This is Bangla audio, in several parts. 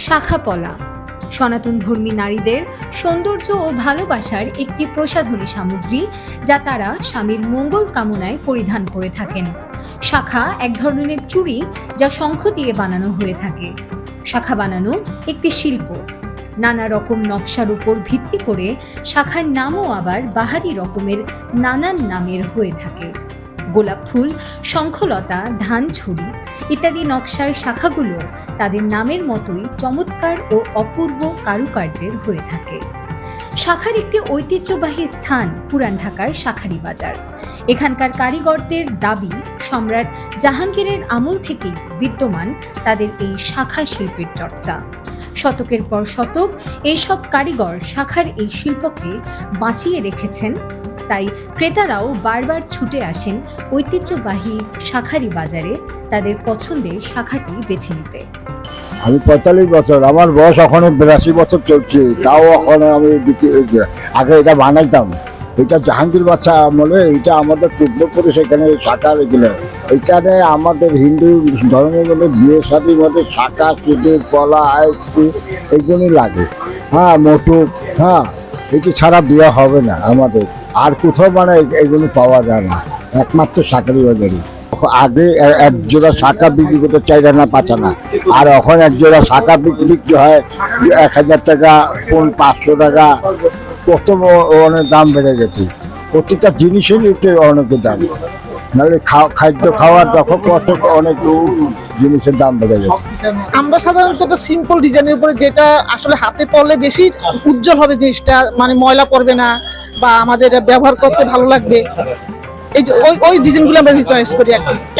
শাখাপলা সনাতন ধর্মী নারীদের সৌন্দর্য ও ভালোবাসার একটি প্রসাধনী সামগ্রী, যা তারা স্বামীর মঙ্গল কামনায় পরিধান করে থাকেন। শাখা এক ধরনের চুড়ি যা শঙ্খ দিয়ে বানানো হয়ে থাকে। শাখা বানানো একটি শিল্প। নানা রকম নকশার উপর ভিত্তি করে শাখার নামও আবার বাহারি রকমের নানান নামের হয়ে থাকে। গোলাপ ফুল, শঙ্খলতা, ধান ছড়ি ইত্যাদি নকশার শাখাগুলো তাদের নামের মতোই চমৎকার ও অপূর্ব কারুকার্যের হয়ে থাকে। শাখার একটি ঐতিহ্যবাহী স্থান পুরান ঢাকার শাঁখারী বাজার। এখানকার কারিগরদের দাবি, সম্রাট জাহাঙ্গীরের আমল থেকেই বিদ্যমান তাদের এই শাখা শিল্পের চর্চা। শতকের পর শতক এইসব কারিগর শাখার এই শিল্পকে বাঁচিয়ে রেখেছেন। তাই ক্রেতারাও বারবার ছুটে আসেন ঐতিহ্যবাহী শাঁখারী বাজারে তাদের পছন্দের শাখাটি বেছে নিতে। আমি 45 বছর, আমার বয়স এখনো 82 বছর চলছে, তাও এখনো আমি আগে এটা বানাইতাম। এটা জাহাঙ্গীর বাদশা আমলে, এটা আমাদের পূর্বপুরুষ এখানে শাখা রেখেছিল। এখানে আমাদের হিন্দু ধর্মের মধ্যে বিয়ে শাদীর মধ্যে শাখা, সিঁদুর, পলা, এইগুলোই লাগে। হ্যাঁ, মোটুক, হ্যাঁ, এটি ছাড়া বিয়ে হবে না আমাদের। আর কোথাও মানে এগুলো পাওয়া যায় না, একমাত্র শাঁখারী বাজারে। আগে এক জোড়া শাখা বিক্রি করতে 4 আনা 5 আনা, আর এখন এক জোড়া শাখা বিক্রি হয় 1000 টাকা, 500 টাকা। কত অনেক দাম বেড়ে গেছে, প্রত্যেকটা জিনিসেরই একটু অনেক দাম। নাহলে খাদ্য খাওয়ার যখন কত অনেক জিনিসের দাম বেড়ে গেছে। আমরা সাধারণত একটা সিম্পল ডিজাইনের উপরে, যেটা আসলে হাতে পরলে বেশি উজ্জ্বল হবে জিনিসটা, মানে ময়লা পড়বে না বা আমাদের ব্যবহার করতে ভালো লাগবে, এই ওই ডিজাইনগুলো আমরা চয়েস করি।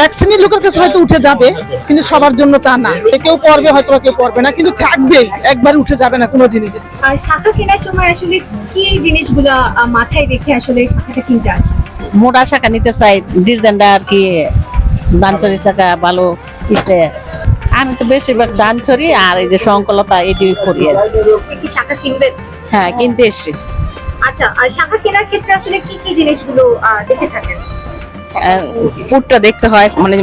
এক শ্রেণীর লোকের কাছে হয়তো উঠে যাবে, কিন্তু সবার জন্য তা না। কেউ পরবে হয়তো, কেউ পরবে না, কিন্তু থাকবেই, একবার উঠে যাবে না কোনো জিনিস। আর শাখা কেনার সময় আসলে কি জিনিসগুলো মাথায় রেখে আসলে শাখাটা কিনতে আসে? মোটা শাখা নিতে চাই, ডিজাইনটা আর কি দানচরি শাখা ভালো ইচ্ছে। আমি তো বেশিরভাগ দানচরি আর এই যে শঙ্কলতা এটি করি। কি শাখা কিনবেন? হ্যাঁ, কিনতে এসছি। আচ্ছা, আর শাখা কেনার ক্ষেত্রে আসলে কি কি জিনিসগুলো দেখে থাকেন? পুটটা দেখতে হয়, মানে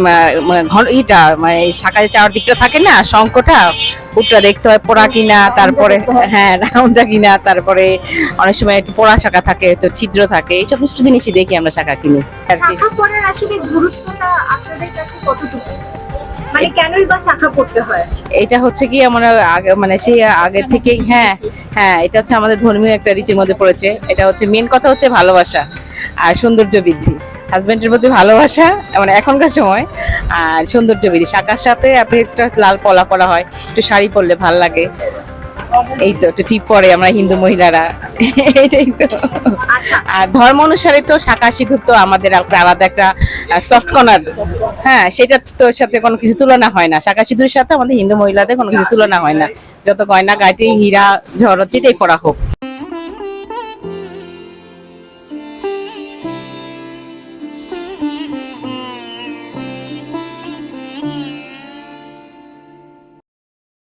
ঘন ইটা, মানে শাখায় চাওয়ার দিকটা থাকে না, শঙ্কটা, পুটটা দেখতে হয় পোড়া কিনা, তারপরে হ্যাঁ রাউন্ডা কিনা, তারপরে অনেক সময় একটু পোড়া শাখা থাকে, তো ছিদ্র থাকে, এইসব কিছু জিনিসই দেখি আমরা শাখা কিনি। শাখা পরার আসলে গুরুত্বটা আপনাদের কাছে কতটুকু? মানে কেনই বা শাখা পড়তে হয়? এটা হচ্ছে কি আমরা আগে, মানে সেই আগে থেকেই, হ্যাঁ হ্যাঁ, এটা হচ্ছে আমাদের ধর্মীয় একটা রীতির মধ্যে পড়েছে। এটা হচ্ছে মেন কথা হচ্ছে ভালোবাসা আর সৌন্দর্য বৃদ্ধি, হাজবেন্ডের প্রতি ভালোবাসা, মানে এখনকার সময়, আর সৌন্দর্য বৃদ্ধি। শাখার সাথে আপনি একটা লাল পলা পরা হয়, একটু শাড়ি পরলে ভালো লাগে, এই তো একটু টিপ পরে আমরা হিন্দু মহিলারা, এটাই তো। আর ধর্ম অনুসারে তো শাখা সিঁদুর তো আমাদের আলাদা একটা সফট কর্নার, হ্যাঁ, সেটা তো সাথে কোনো কিছু তুলনা হয় না। শাখা সিঁদুরের সাথে আমাদের হিন্দু মহিলাদের কোনো কিছু তুলনা হয় না, যত গয়না গাইতে হীরা ঝড় যেটাই পরা হোক।